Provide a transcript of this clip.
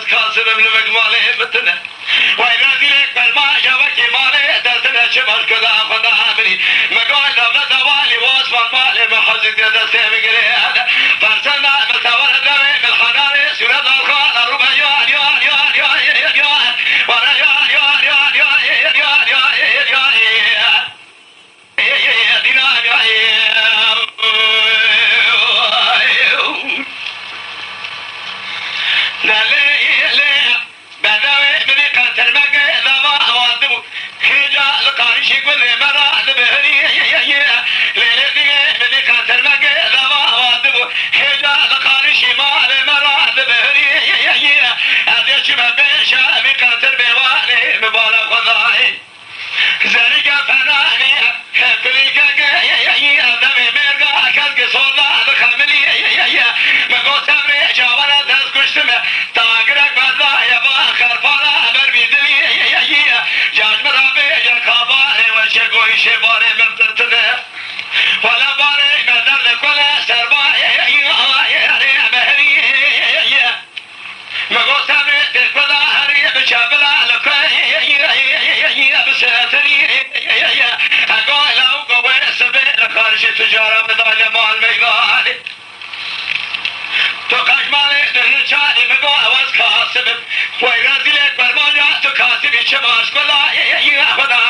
از کاسبم لبک ماله بتنه وای رزیلک بر ما جوکی ماله دستنه چه باش کدا خدا بری مگوی دولت والی و عثمان ماله محزید دسته بگیره فرسنده متور دوی ملخاناره سورت آلخان روبا یوان یوان یوان یوان یوان ورا یوان یوان یوان یوان یوان یوان یوان دینا یوان تجارة بدل مال ميغاني تو قشمالي درنشاني مقو أواز كاسب ويرازي لك برمانيا تو كاسبي چماش كلا خدا